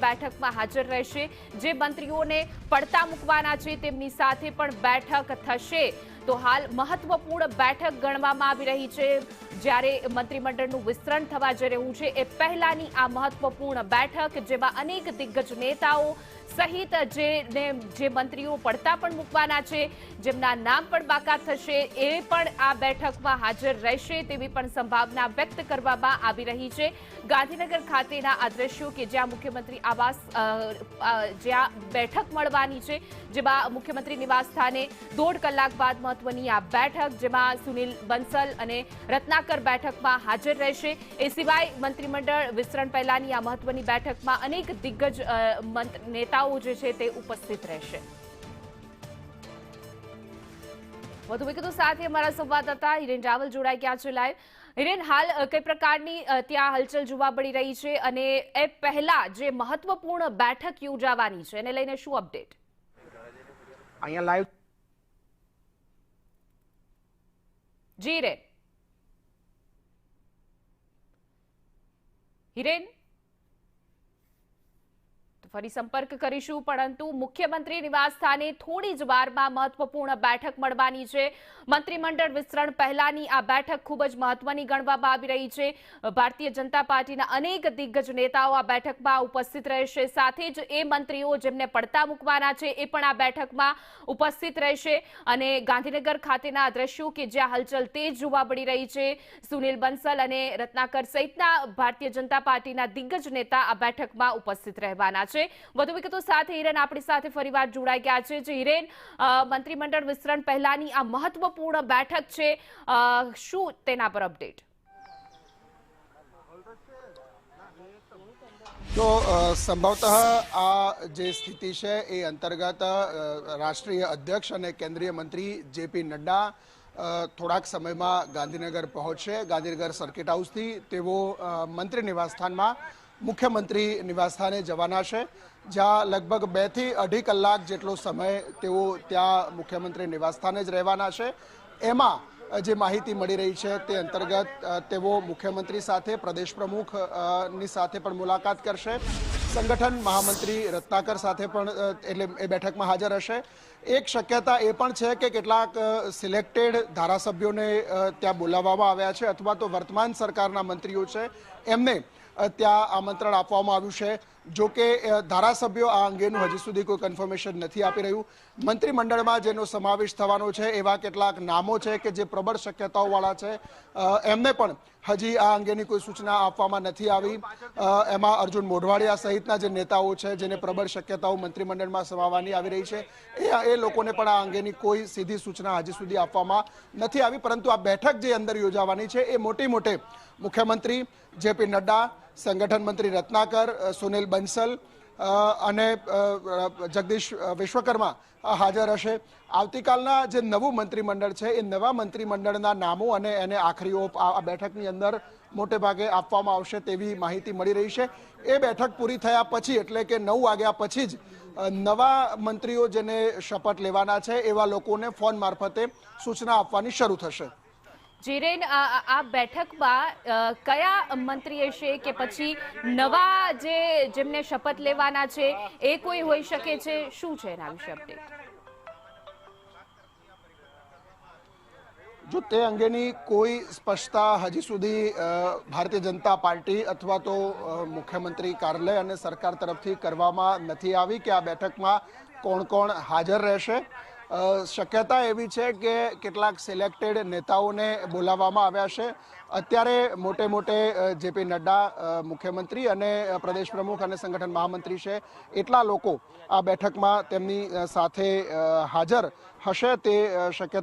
બેઠકમાં હાજર રહેશે। જે મંત્રીઓને પડતા મૂકવાના છે તેમની સાથે પણ બેઠક થશે। તો હાલ મહત્વપૂર્ણ બેઠક ગણવામાં આવી રહી છે। જ્યારે મંત્રીમંડળનું વિસ્તરણ થવા જઈ રહ્યું છે એ પહેલાની આ મહત્વપૂર્ણ બેઠક, જેમાં અનેક દિગ્ગજ નેતાઓ સહિત જે મંત્રીઓ પડતા પણ મૂકવાના છે, જેમના નામ પણ બાકાત થશે, એ પણ આ બેઠકમાં હાજર રહેશે તેવી પણ સંભાવના વ્યક્ત કરવામાં આવી રહી છે। ગાંધીનગર ખાતેના આ દ્રશ્યો કે જ્યાં મુખ્યમંત્રી આવાસ જ્યાં બેઠક મળવાની છે, જેમાં મુખ્યમંત્રી નિવાસ સ્થાને 1.5 કલાક બાદ મહત્વની આ બેઠક, જેમાં સુનિલ બંસલ અને રત્નાકર બેઠકમાં હાજર રહેશે। એ સિવાય મંત્રીમંડળ વિસ્તરણ પહેલાની આ મહત્વની બેઠકમાં અનેક દિગ્ગજ નેતાઓ જે છે તે ઉપસ્થિત રહેશે। વધુ વિગતો સાથે અમારા સંવાદદાતા હિરેન રાવલ જોડાઈ ગયા છે લાઈવ। હિરેન, હાલ કઈ પ્રકારની ત્યાં હલચલ જોવા મળી રહી છે અને એ પહેલા જે મહત્વપૂર્ણ બેઠક યોજાવાની છે એને લઈને શું અપડેટ? અહીંયા લાઈવ જી હિરેન, ફરી સંપર્ક કરીશું, પરંતુ મુખ્યમંત્રી નિવાસ સ્થાને થોડી જ વારમાં મહત્વપૂર્ણ બેઠક મળવાની છે। મંત્રીમંડળ વિસ્તરણ પહેલાની આ બેઠક ખૂબ જ મહત્વની ગણવામાં આવી રહી છે। ભારતીય જનતા પાર્ટીના અનેક દિગ્ગજ નેતાઓ આ બેઠકમાં ઉપસ્થિત રહેશે। સાથે જ એ મંત્રીઓ જેમને પડતા મૂકવાના છે એ પણ આ બેઠકમાં ઉપસ્થિત રહેશે। અને ગાંધીનગર ખાતેના દ્રશ્યો કે જ્યાં હલચલ તેજ જોવા મળી રહી છે, સુનિલ બંસલ અને રત્નાકર સહિતના ભારતીય જનતા પાર્ટીના દિગ્ગજ નેતા આ બેઠકમાં ઉપસ્થિત રહેવાના છે। વધુ વિગતો સાથે હિરેન આપણી સાથે ફરીવાર જોડાઈ ગયા છે। જે હિરેન, મંત્રીમંડળ વિસ્તરણ પહેલાની આ મહત્વપૂર્ણ બેઠક છે, શું તેના પર અપડેટ? તો સંભવતઃ આ જે સ્થિતિ છે એ અંતર્ગત રાષ્ટ્રીય અધ્યક્ષ અને કેન્દ્રીય મંત્રી જેપી નડ્ડા થોડાક સમયમાં ગાંધીનગર પહોંચશે। ગાંધીનગર સર્કિટ હાઉસથી તેઓ મંત્રી નિવાસસ્થાનમાં મુખ્યમંત્રી નિવાસસ્થાને જવાના છે, જ્યાં લગભગ 2 થી 2.5 કલાક જેટલો સમય તેઓ ત્યાં મુખ્યમંત્રી નિવાસસ્થાને જ રહેવાના છે। એમાં જે માહિતી મળી રહી છે તે અંતર્ગત તેઓ મુખ્યમંત્રી સાથે, પ્રદેશ પ્રમુખની સાથે પણ મુલાકાત કરશે। સંગઠન મહામંત્રી રત્નાકર સાથે પણ એટલે એ બેઠકમાં હાજર હશે। એક શક્યતા એ પણ છે કે કેટલાક સિલેક્ટેડ ધારાસભ્યોને ત્યાં બોલાવવામાં આવ્યા છે, અથવા તો વર્તમાન સરકારના મંત્રીઓ છે એમને ત્યાં આમંત્રણ આપવામાં આવ્યું છે। જો કે ધારાસભ્યો આ અંગેનું હજી સુધી કોઈ કન્ફર્મેશન નથી આપી રહ્યું। મંત્રીમંડળમાં જેનો સમાવેશ થવાનો છે એવા કેટલાક નામો છે કે જે પ્રબળ શક્યતાઓવાળા છે, એમને પણ હજી આ અંગેની કોઈ સૂચના આપવામાં નથી આવી। એમાં અર્જુન મોઢવાડિયા સહિતના જે નેતાઓ છે જેને પ્રબળ શક્યતાઓ મંત્રીમંડળમાં સમાવવાની આવી રહી છે, એ લોકોને પણ આ અંગેની કોઈ સીધી સૂચના હજી સુધી આપવામાં નથી આવી। પરંતુ આ બેઠક જે અંદર યોજાવાની છે એ મોટે મુખ્યમંત્રી જેપી નડ્ડા, સંગઠન મંત્રી રત્નાકર, સુનિલ બંસલ અને જગદીશ વિશ્વકર્મા હાજર હશે। આવતીકાલના જે નવું મંત્રીમંડળ છે એ નવા મંત્રીમંડળના નામો અને એને આખરી ઓપ આ બેઠકની અંદર મોટે ભાગે આપવામાં આવશે તેવી માહિતી મળી રહી છે। એ બેઠક પૂરી થયા પછી, એટલે કે 9 વાગ્યા પછી જ નવા મંત્રીઓ જેને શપથ લેવાના છે એવા લોકોને ફોન મારફતે સૂચના આપવાની શરૂ થશે। જીરેન, આ બેઠકમાં કયા મંત્રી હશે કે પછી નવા જેમને શપથ લેવાના છે એ કોઈ હોઈ શકે છે? શું છે એના વિશે અપડેટ? જો તે અંગેની કોઈ સ્પષ્ટતા હજી સુધી ભારતીય જનતા પાર્ટી અથવા તો મુખ્યમંત્રી કાર્યાલય અને સરકાર તરફથી કરવામાં નથી આવી કે આ બેઠકમાં કોણ હાજર રહેશે। શક્યતા એવી છે કે કેટલાક સિલેક્ટેડ નેતાઓને બોલાવવામાં આવ્યા છે। અત્યારે મોટે જેપી નડ્ડા મુખ્યમંત્રી અને પ્રદેશ પ્રમુખ અને સંગઠન મહામંત્રી છે, એટલા લોકો આ બેઠકમાં તેમની સાથે હાજર હશે તે શક્યતા